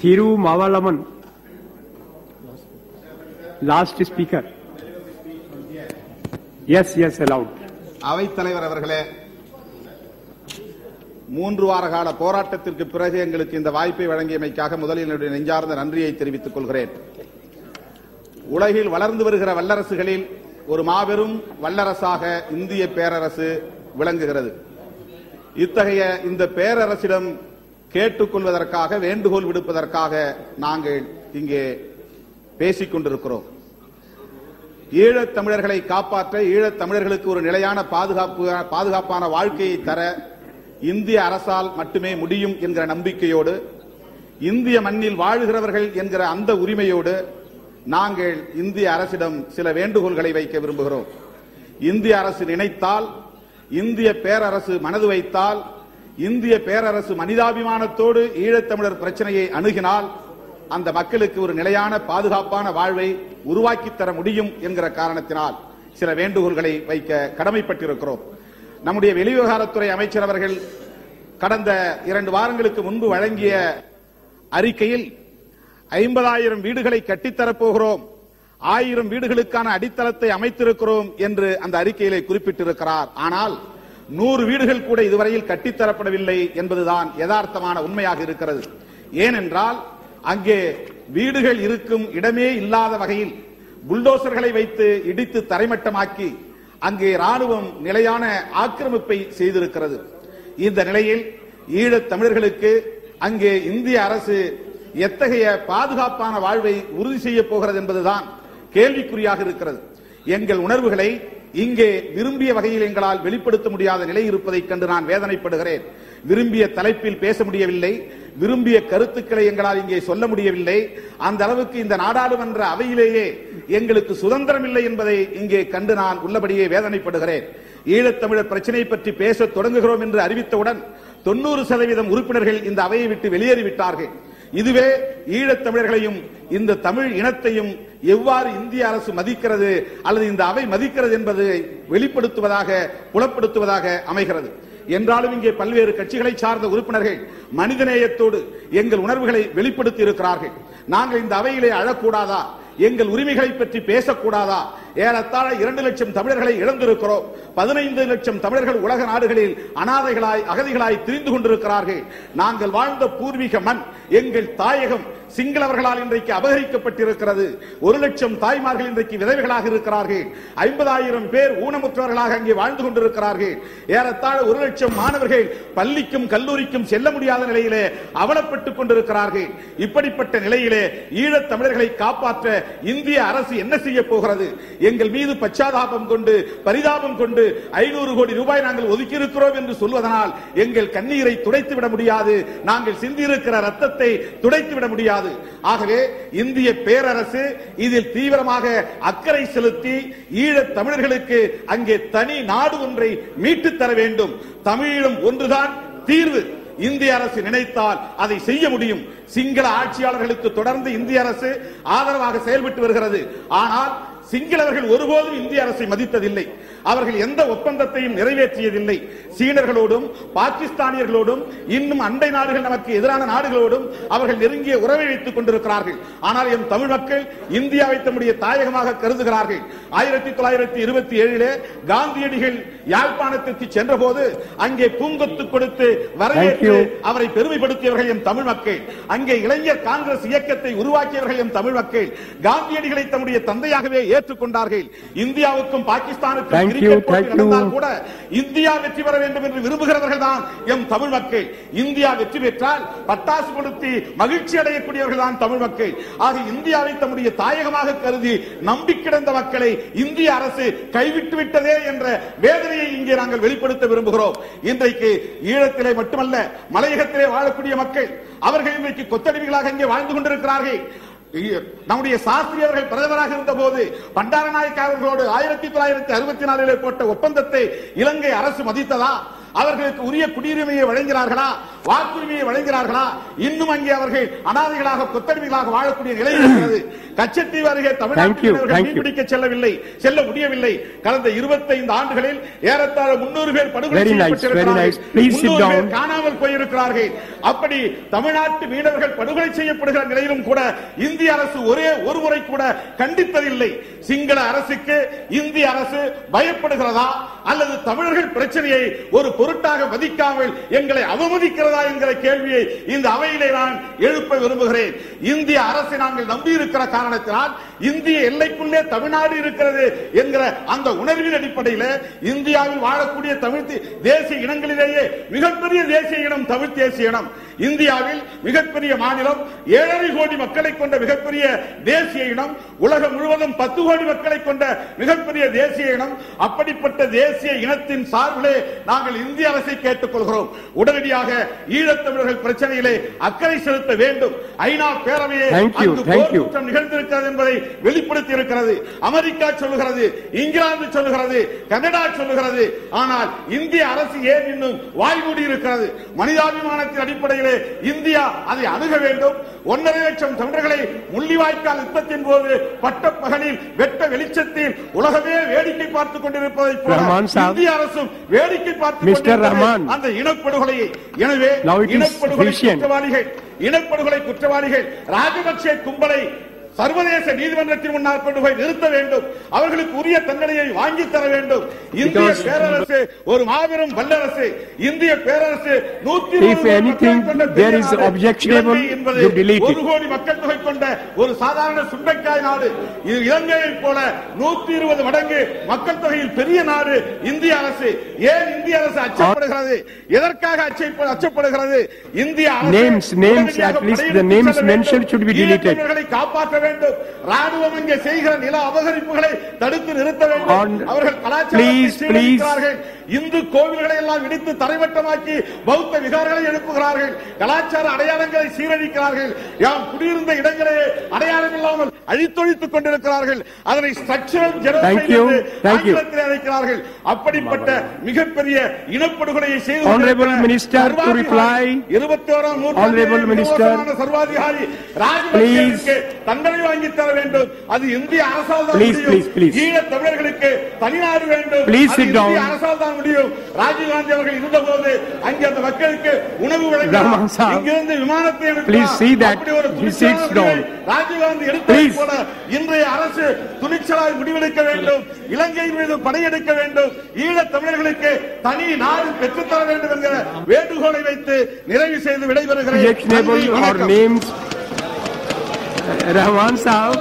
Thiru Mavalaman, last speaker. Yes, allowed. அவைத் தலைவர் அவர்களே, 3 வார கால போராட்டத்திற்கு பிறகு எங்களுக்கு இந்த வாய்ப்பை வழங்கியமைக்காக முதலில் என்னுடைய நெஞ்சார்ந்த நன்றியை தெரிவித்துக் கொள்கிறேன். உலகில் வளர்ந்து வருகிற வல்லரசுகளில் ஒரு மாபெரும் வல்லரசாக இந்திய பேரரசு விளங்குகிறது. இத்தகைய இந்த பேரரசிடம் கேட்டுக்கொள்வதற்காக, வேண்டுகோள் விடுப்பதற்காக நாங்கள் இங்கே பேசிக் கொண்டிருக்கிறோம். ஈழத் தமிழர்களை காப்பாற்ற, ஈழத் தமிழர்களுக்கு ஒரு நிலையான பாதுகாப்பான வாழ்க்கையை தர இந்திய அரசால் மட்டுமே முடியும் என்கிற நம்பிக்கையோடு, இந்திய மண்ணில் வாழுகிறவர்கள் என்கிற அந்த உரிமையோடு நாங்கள் இந்திய அரசிடம் சில வேண்டுகோள்களை வைக்க விரும்புகிறோம். இந்திய அரசு நினைத்தால், இந்திய பேரரசு மனது வைத்தால், இந்திய பேரரசு மனிதாபிமானத்தோடு ஈழத்தமிழர் பிரச்சனையை அணுகினால் அந்த மக்களுக்கு ஒரு நிலையான பாதுகாப்பான வாழ்வை உருவாக்கி தர முடியும் என்கிற காரணத்தினால் சில வேண்டுகோள்களை வைக்க கடமைப்பட்டிருக்கிறோம். நம்முடைய வெளிவிவகாரத்துறை அமைச்சர் அவர்கள் கடந்த 2 வாரங்களுக்கு முன்பு வழங்கிய அறிக்கையில் 50,000 வீடுகளை கட்டித்தரப்போகிறோம், 1000 வீடுகளுக்கான அடித்தளத்தை அமைத்திருக்கிறோம் என்று அந்த அறிக்கையிலே குறிப்பிட்டிருக்கிறார். ஆனால் 100 வீடுகள் கூட இதுவரையில் கட்டித்தரப்படவில்லை என்பதுதான் யதார்த்தமான உண்மையாக இருக்கிறது. ஏனென்றால் அங்கே வீடுகள் இருக்கும் இடமே இல்லாத வகையில் புல்டோசர்களை வைத்து இடித்து தரைமட்டமாக்கி அங்கே ராணுவம் நிலையான ஆக்கிரமிப்பை செய்திருக்கிறது. இந்த நிலையில் ஈழத் தமிழர்களுக்கு அங்கே இந்திய அரசு எத்தகைய பாதுகாப்பான வாழ்வை உறுதி செய்ய போகிறது என்பதுதான் கேள்விக்குறியாக இருக்கிறது. எங்கள் உணர்வுகளை இங்கே விரும்பிய வகையில் எங்களால் வெளிப்படுத்த முடியாத நிலை இருப்பதைக் கண்டு நான் வேதனைப்படுகிறேன். விரும்பிய தலைப்பில் பேச முடியவில்லை, விரும்பிய கருத்துக்களை எங்களால் இங்கே சொல்ல முடியவில்லை. அந்த அளவுக்கு இந்த நாடாளுமன்ற அவையிலேயே எங்களுக்கு சுதந்திரம் இல்லை என்பதை இங்கே கண்டு நான் உள்ளபடியே வேதனைப்படுகிறேன். ஈழத்தமிழர் பிரச்சனை பற்றி பேச தொடங்குகிறோம் என்று அறிவித்தவுடன் 90% உறுப்பினர்கள் இந்த அவையை விட்டு வெளியேறிவிட்டார்கள். இதுவே ஈழத்தமிழர்களையும் இந்த தமிழ் இனத்தையும் எவ்வாறு இந்திய அரசு மதிக்கிறது அல்லது இந்த அவை மதிக்கிறது என்பதை வெளிப்படுத்துவதாக, புலப்படுத்துவதாக அமைகிறது. என்றாலும் இங்கே பல்வேறு கட்சிகளை சார்ந்த உறுப்பினர்கள் மனிதநேயத்தோடு எங்கள் உணர்வுகளை வெளிப்படுத்தி இருக்கிறார்கள். நாங்கள் இந்த அவையிலே அழக்கூடாதா? எங்கள் உரிமைகளை பற்றி பேசக்கூடாதா? ஏறத்தாழ 2 லட்சம் தமிழர்களை இழந்திருக்கிறோம். 15 லட்சம் தமிழர்கள் உலக நாடுகளில் அனாதைகளாய், அகதிகளாய் திரிந்து கொண்டிருக்கிறார்கள். நாங்கள் வாழ்ந்த பூர்வீக மண், எங்கள் தாயகம் சிங்களவர்களால் இன்றைக்கு அபகரிக்கப்பட்டிருக்கிறது. 1 லட்சம் தாய்மார்கள் இன்றைக்கு விதவைகளாக இருக்கிறார்கள். 50,000 பேர் ஊனமுற்றவர்களாக அங்கே வாழ்ந்து கொண்டிருக்கிறார்கள். ஏறத்தாழ 1 லட்சம் மாணவர்கள் பள்ளிக்கும் கல்லூரிக்கும் செல்ல முடியாத நிலையிலே அவலப்பட்டுக் கொண்டிருக்கிறார்கள். இப்படிப்பட்ட நிலையிலே ஈழத் தமிழர்களை காப்பாற்ற இந்திய அரசு என்ன செய்ய போகிறது? எங்கள் மீது பச்சாதாபம் கொண்டு, பரிதாபம் கொண்டு 500 கோடி ரூபாய் நாங்கள் ஒதுக்கி இருக்கிறோம் என்று சொல்வதனால் எங்கள் கண்ணீரை துடைத்துவிட முடியாது, நாங்கள் சிந்தியிருக்கிற ரத்தத்தை துடைத்துவிட முடியாது. ஆகவே இந்திய பேரரசு இதில் தீவிரமாக அக்கறை செலுத்தி ஈழத் தமிழர்களுக்கு அங்கே தனி நாடு ஒன்றை மீட்டு தர வேண்டும். தமிழீழம் ஒன்றுதான் தீர்வு. இந்திய அரசு நினைத்தால் அதை செய்ய முடியும். சிங்கள ஆட்சியாளர்களுக்கு தொடர்ந்து இந்திய அரசு ஆதரவாக செயல்பட்டு வருகிறது. ஆனால் சிங்களவர்கள் ஒருபோதும் இந்திய அரசை மதித்ததில்லை. அவர்கள் எந்த ஒப்பந்தத்தையும் நிறைவேற்றியதில்லை. சீனர்களோடும் பாகிஸ்தானியர்களோடும் இன்னும் அண்டை நாடுகள் நமக்கு எதிரான நாடுகளோடும் அவர்கள் நெருங்கிய உறவை வைத்துக் கொண்டிருக்கிறார்கள். ஆனால் எம் தமிழ் மக்கள் இந்தியாவை தம்முடைய தாயகமாக கருதுகிறார்கள். 1927 காந்தியடிகள் யாழ்ப்பாணத்திற்கு சென்ற போது அங்கே பூங்கொத்து கொடுத்து வரவேற்று அவரை பெருமைப்படுத்தியவர்கள் எம் தமிழ் மக்கள். அங்கே இளைஞர் காங்கிரஸ் இயக்கத்தை உருவாக்கியவர்கள் எம் தமிழ் மக்கள். காந்தியடிகளை தம்முடைய தந்தையாகவே ஏற்றுக்கொண்டார்கள். இந்தியாவுக்கும் பாகிஸ்தானுக்கும் கிரிக்கெட் போட்டி நடந்தால் கூட இந்தியா வெற்றி பெற வேண்டும் என்று விரும்புகிறவர்கள் தான் எம் தமிழ் மக்கள். இந்தியா வெற்றி பெற்றால் பட்டாசு கொளுத்தி மகிழ்ச்சி அடையக்கூடியவர்கள் தான் தமிழ் மக்கள். ஆக இந்தியாவை தம்முடைய தாயகமாக கருதி நம்பி கிடந்த மக்களை இந்திய அரசு கைவிட்டு விட்டதே என்ற வேதனையை இங்கே நாங்கள் வெளிப்படுத்த விரும்புகிறோம். இன்றைக்கு ஈழத்திலே மட்டுமல்ல, மலையகத்திலே வாழக்கூடிய மக்கள் அவர்கள் இன்றைக்கு கொத்தடிமைகளாக இங்கே வாழ்ந்து கொண்டிருக்கிறார்கள். நம்முடைய சாஸ்திரி அவர்கள் பிரதமராக இருந்த போது பண்டாரநாயக்க அவர்களோடு 1964 போட்ட ஒப்பந்தத்தை இலங்கை அரசு மதித்ததா? அவர்களுக்கு உரிய குடியுரிமையை வழங்கினார்களா? வாக்குரிமையை வழங்குகிறார்களா? இன்னும் அங்கே அவர்கள் அனாதைகளாக கொத்தடிமைகளாக வாழக்கூடிய நிலை இருக்கிறது. கச்சத்தீவு அருகே தமிழ்நாட்டில் மீன்பிடிக்க செல்ல முடியவில்லை. கடந்த 25 ஆண்டுகளில் ஏறத்தாழ 300 பேர் படுகொலை செய்யப்பட்டிருக்கிறார்கள், காணாமல் போயிருக்கிறார்கள். அப்படி தமிழ்நாட்டு மீனவர்கள் படுகொலை செய்யப்படுகிற நிலையிலும் கூட இந்திய அரசு ஒரே ஒரு முறை கூட கண்டித்ததில்லை. சிங்கள அரசுக்கு இந்திய அரசு பயப்படுகிறதா அல்லது தமிழர்கள் பிரச்சனையை ஒரு பொருட்டாக மதிக்காமல் எங்களை அவமதிக்கிறதா என்கிற கேள்வியை இந்த அவையிலே நான் எழுப்ப விரும்புகிறேன். இந்திய அரசை நாங்கள் நம்பியிருக்கிற காரணத்தினால் இந்திய எல்லைக்குள்ளே தமிழ்நாடு இருக்கிறது என்கிற அந்த உணர்வின் அடிப்படையில் இந்தியாவில் வாழக்கூடிய தமிழ் தேசிய இனங்களிலேயே மிகப்பெரிய தேசிய இனம் தமிழ் தேசிய இனம். இந்தியாவில் மிகப்பெரிய மாநிலம், 7.5 கோடி மக்களை கொண்ட மிகப்பெரிய தேசிய இனம், உலகம் முழுவதும் 10 கோடி மக்களை கொண்ட மிகப்பெரிய தேசிய இனம். அப்படிப்பட்ட தேசிய இனத்தின் சார்பிலே நாங்கள் இந்திய அரசை கேட்டுக் கொள்கிறோம். உடனடியாக ஈழத்தமிழர்கள் பிரச்சனையிலே அக்கறை செலுத்த வேண்டும். ஐநா பேரவையை குற்றம் நிகழ்ந்திருக்கிறது என்பதை வெளிப்படுத்தி இருக்கிறது. அமெரிக்கா சொல்லுகிறது, இங்கிலாந்து சொல்லுகிறது, கனடா சொல்லுகிறது. ஆனால் இந்திய அரசு ஏன் இன்னும் வாய்மூடி இருக்கிறது? மனிதாபிமானத்தின் அடிப்படையில் இந்தியா அதை அணுக வேண்டும். 1.5 லட்சம் தமிழர்களை முள்ளிவாய்க்கால் யுத்தத்தின் போது பட்ட பகலில் வெட்ட வெளிச்சத்தில் உலகமே வேடிக்கை பார்த்துக் கொண்டிருப்பதை போல இந்திய அரசும் வேடிக்கை பார்த்துக் கொண்டிருக்கிறது அந்த இனப்படுகொலையை. எனவே இனப்படுகொலை குற்றவாளிகள் ராஜபக்சே கும்பலை சர்வதேச நீதிமன்றத்தின் முன்னால் கொண்டு போய் நிறுத்த வேண்டும். அவர்களுக்கு உரிய தண்டனையை வாங்கி தர வேண்டும். இந்திய பேரரசு ஒரு மாபெரும் வல்லரசு. இந்திய பேரரசு 1 கோடி மக்கள் தொகை கொண்ட ஒரு சாதாரண சுண்டைக்காய் நாடு. இது இலங்கையை போல 120 மடங்கு மக்கள் தொகையில் பெரிய நாடு இந்திய அரசு. ஏன் இந்திய அரசு அச்சப்படுகிறது? எதற்காக அச்சப்படுகிறது? இந்திய அரசு காப்பாற்ற வேண்டும். ராணுவம் இங்கே செய்கிற நில அபகரிப்புகளை தடுத்து நிறுத்த வேண்டும். அவர்கள் கலாச்சாரத்தை இந்து கோவில்களை எல்லாம் இடித்து தரைமட்டமாக்கி பௌத்த விகாரங்களை எழுப்புகிறார்கள். கலாச்சார அடையாளங்களை சீரழிக்கிறார்கள். யாம் குடியிருந்த இடங்களே அடையாளம் இல்லாமல் அழித்தொழித்துக் கொண்டிருக்கிறார்கள். அதனை ஸ்ட்ரக்சரல் ஜெனோசைட் என்று ஆங்கிலத்தில் அழைக்கிறார்கள். அப்படிப்பட்ட மிகப்பெரிய இனப்படுகொலையை செய்து 21ஆம் நூற்றாண்டில் சர்வாதிகாரி ராஜபக்சேவுக்கு தண்டனை வாங்கி தர வேண்டும். அது இந்திய அரசால் தான் முடியும். ஈழத் தமிழர்களுக்கு தனிநாடு வேண்டும். இந்திய அரசால் தான் முடியும். ராஜீவ்காந்தி அவர்கள் இருந்தபோது அங்கே அந்த மக்களுக்கு உணவு வழங்கினார். இங்கிருந்து விமானத்தை அப்படி ஒரு ராஜீவ்காந்தி எடுத்ததை போல இன்றைய அரசு துணிச்சலாய் முடிவெடுக்க வேண்டும். இலங்கையின் மீது படையெடுக்க வேண்டும். ஈழத் தமிழர்களுக்கு தனி நாடு பெற்றுத்தர வேண்டும் என்கிற வேண்டுகோளை வைத்து நிறைவு செய்து விடைபெறுகிறேன். रहमान साहब